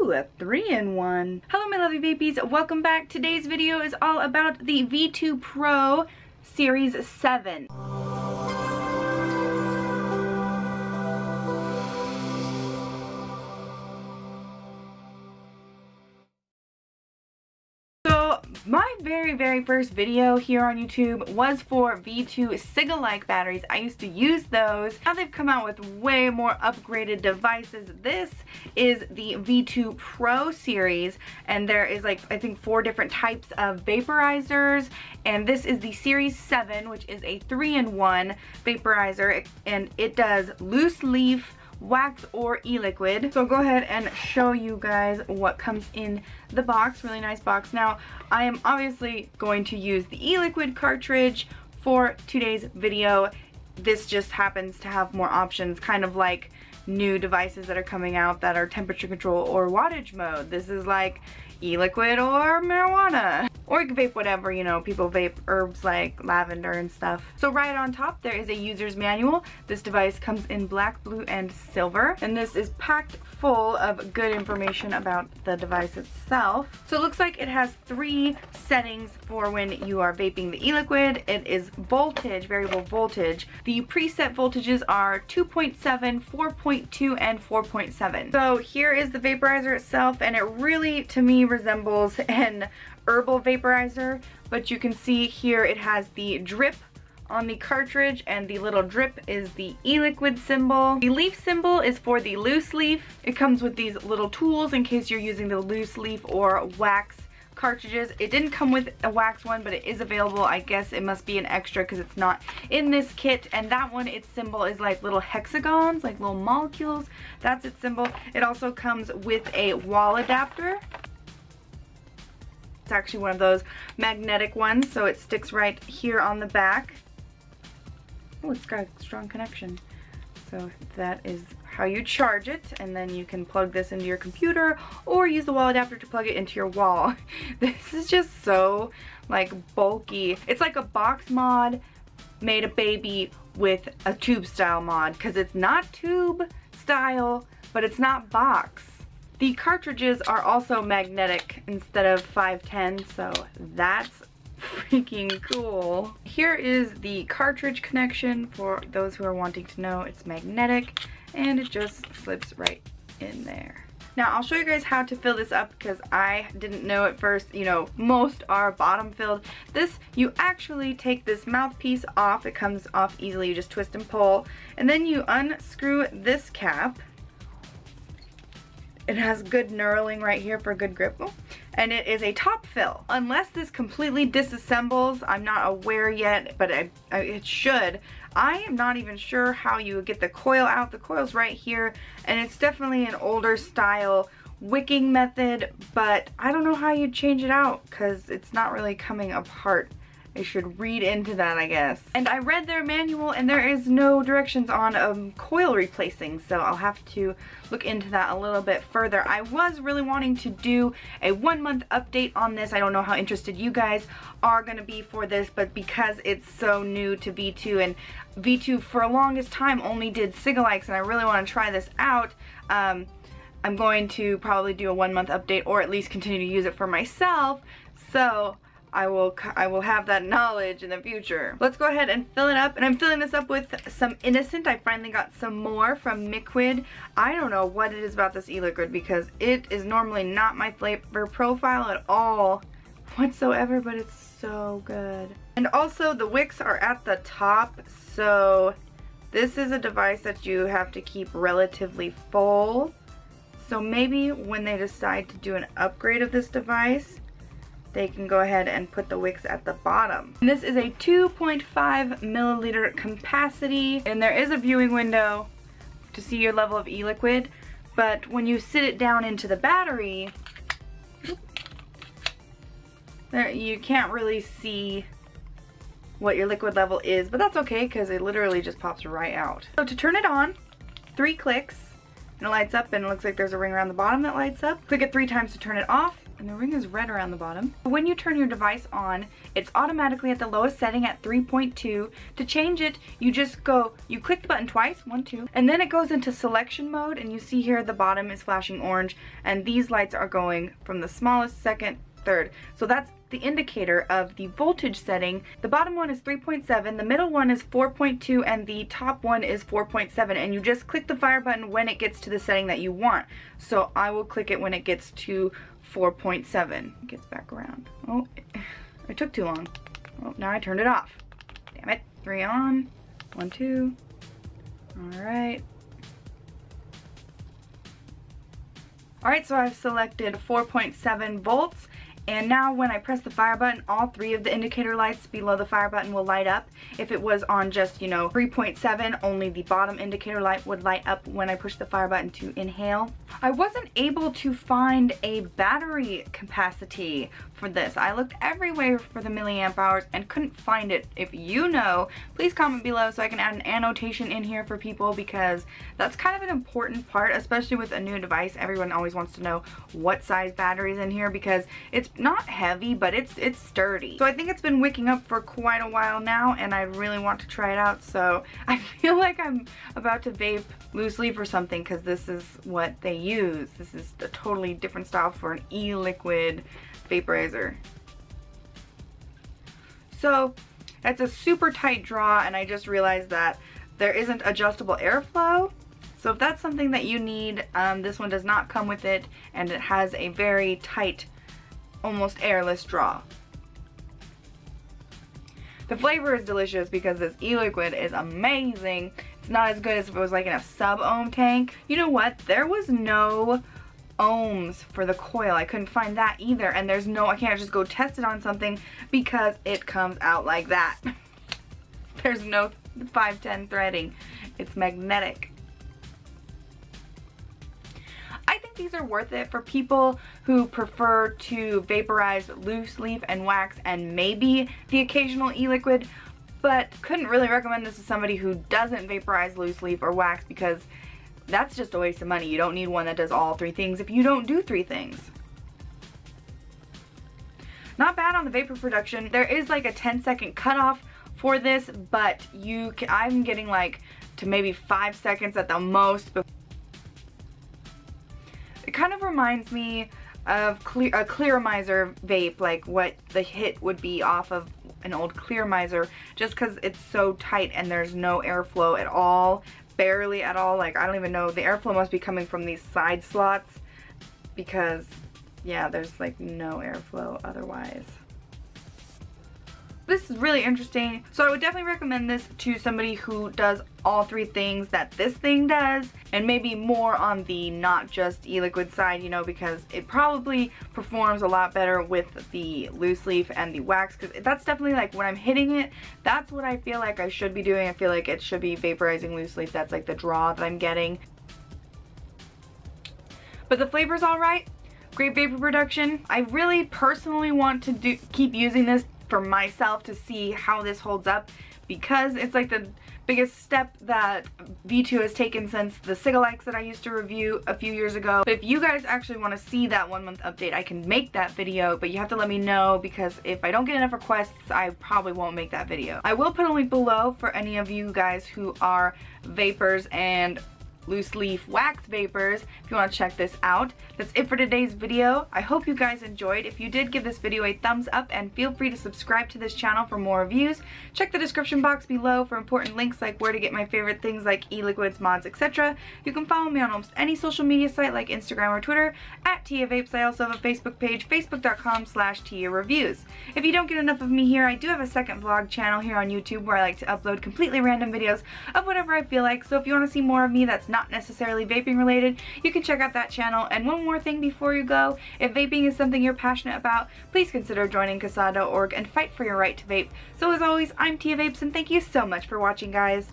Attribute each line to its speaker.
Speaker 1: Ooh, a 3-in-1. Hello my lovely vapies, welcome back. Today's video is all about the V2 Pro Series 7. My very first video here on YouTube was for V2 Sigalike batteries. I used to use those. Now they've come out with way more upgraded devices. This is the V2 Pro series, and there is like, I think 4 different types of vaporizers, and this is the Series 7, which is a 3-in-1 vaporizer, and it does loose leaf, wax, or e-liquid. So I'll go ahead and show you guys what comes in the box. Really nice box. Now I am obviously going to use the e-liquid cartridge for today's video. This just happens to have more options, kind of like new devices that are coming out that are temperature control or wattage mode. This is like e-liquid or marijuana. Or you can vape whatever, you know, people vape herbs like lavender and stuff. So right on top there is a user's manual. This device comes in black, blue, and silver. And this is packed full of good information about the device itself. So it looks like it has 3 settings for when you are vaping the e-liquid. It is voltage, variable voltage. The preset voltages are 2.7, 4.2, and 4.7. So here is the vaporizer itself, and it really, to me, resembles an herbal vaporizer, but you can see here it has the drip on the cartridge, and the little drip is the e-liquid symbol. The leaf symbol is for the loose leaf. It comes with these little tools in case you're using the loose leaf or wax cartridges. It didn't come with a wax one, but it is available. I guess it must be an extra because it's not in this kit. And that one, its symbol is like little hexagons, like little molecules. That's its symbol. It also comes with a wall adapter. It's actually one of those magnetic ones, so it sticks right here on the back. Oh, it's got a strong connection. So that is how you charge it, and then you can plug this into your computer or use the wall adapter to plug it into your wall. This is just so like bulky. It's like a box mod made a baby with a tube style mod, because it's not tube style, but it's not box. The cartridges are also magnetic instead of 510, so that's freaking cool. Here is the cartridge connection for those who are wanting to know. It's magnetic, and it just slips right in there. Now I'll show you guys how to fill this up, because I didn't know at first. You know, most are bottom filled. This, you actually take this mouthpiece off. It comes off easily. You just twist and pull, and then you unscrew this cap. It has good knurling right here for good grip. Oh, and it is a top fill. Unless this completely disassembles, I'm not aware yet, but it should. I am not even sure how you get the coil out. The coil's right here, and it's definitely an older style wicking method, but I don't know how you change it out because it's not really coming apart. I should read into that, I guess. And I read their manual, and there is no directions on coil replacing, so I'll have to look into that a little bit further. I was really wanting to do a 1-month update on this. I don't know how interested you guys are going to be for this, but because it's so new to V2, and V2 for the longest time only did Sigalikes, and I really want to try this out, I'm going to probably do a 1-month update, or at least continue to use it for myself. So I will have that knowledge in the future. Let's go ahead and fill it up, and I'm filling this up with some Innocent. I finally got some more from Miquid. I don't know what it is about this e-liquid, because it is normally not my flavor profile at all whatsoever, but it's so good. And also the wicks are at the top, so this is a device that you have to keep relatively full. So maybe when they decide to do an upgrade of this device, they can go ahead and put the wicks at the bottom. And this is a 2.5 milliliter capacity, and there is a viewing window to see your level of e-liquid, but when you sit it down into the battery, there, you can't really see what your liquid level is, but that's okay because it literally just pops right out. So to turn it on, 3 clicks, and it lights up, and it looks like there's a ring around the bottom that lights up. Click it 3 times to turn it off, and the ring is red around the bottom. When you turn your device on, it's automatically at the lowest setting at 3.2. To change it, you just go, you click the button twice, 1, 2, and then it goes into selection mode, and you see here the bottom is flashing orange, and these lights are going from the smallest, second, third. So that's the indicator of the voltage setting. The bottom one is 3.7, the middle one is 4.2, and the top one is 4.7, and you just click the fire button when it gets to the setting that you want. So I will click it when it gets to 4.7. It gets back around. Oh, it took too long. Oh, now I turned it off. Damn it. 3 on, 1, 2. Alright. Alright, so I've selected 4.7 volts. And now when I press the fire button, all 3 of the indicator lights below the fire button will light up. If it was on just, 3.7, only the bottom indicator light would light up when I push the fire button to inhale. I wasn't able to find a battery capacity for this. I looked everywhere for the milliamp hours and couldn't find it. If you know, please comment below so I can add an annotation in here for people, because that's kind of an important part, especially with a new device. Everyone always wants to know what size battery is in here, because it's not heavy, but it's sturdy. So I think it's been wicking up for quite a while now, and I really want to try it out. So I feel like I'm about to vape loose leaf or something, because this is what they use. This is a totally different style for an e-liquid vaporizer. So that's a super tight draw, and I just realized that there isn't adjustable airflow. So if that's something that you need, this one does not come with it, and it has a very tight, almost airless draw. The flavor is delicious because this e-liquid is amazing. It's not as good as if it was like in a sub-ohm tank. You know what? There was no ohms for the coil. I couldn't find that either, and there's no, I can't just go test it on something because it comes out like that. There's no 510 threading. It's magnetic. I think these are worth it for people who prefer to vaporize loose leaf and wax and maybe the occasional e-liquid, but couldn't really recommend this to somebody who doesn't vaporize loose leaf or wax, because that's just a waste of money. You don't need one that does all 3 things if you don't do 3 things. Not bad on the vapor production. There is like a 10-second cutoff for this, but I'm getting like to maybe 5 seconds at the most. It kind of reminds me of a Clearmizer vape, like what the hit would be off of an old Clearmizer, just because it's so tight and there's no airflow at all, barely at all. Like, I don't even know, the airflow must be coming from these side slots, because yeah, there's like no airflow otherwise. This is really interesting, so I would definitely recommend this to somebody who does all 3 things that this thing does, and maybe more on the not just e-liquid side, because it probably performs a lot better with the loose leaf and the wax, because that's definitely like when I'm hitting it, that's what I feel like I should be doing. I feel like it should be vaporizing loose leaf. That's like the draw that I'm getting. But the flavor's alright. Great vapor production. I really personally want to keep using this for myself to see how this holds up, because it's like the biggest step that V2 has taken since the Cigalikes that I used to review a few years ago. But if you guys actually want to see that 1-month update, I can make that video, but you have to let me know, because if I don't get enough requests, I probably won't make that video. I will put a link below for any of you guys who are vapors and loose leaf wax vapors if you want to check this out. That's it for today's video. I hope you guys enjoyed. If you did, give this video a thumbs up and feel free to subscribe to this channel for more reviews. Check the description box below for important links like where to get my favorite things like e-liquids, mods, etc. You can follow me on almost any social media site like Instagram or Twitter at TiaVapes. I also have a Facebook page, facebook.com/TiaReviews. If you don't get enough of me here, I do have a second vlog channel here on YouTube where I like to upload completely random videos of whatever I feel like. So if you want to see more of me that's not necessarily vaping related, you can check out that channel. And one more thing before you go, if vaping is something you're passionate about, please consider joining CASAA.org and fight for your right to vape. So as always, I'm TiaVapes, and thank you so much for watching, guys.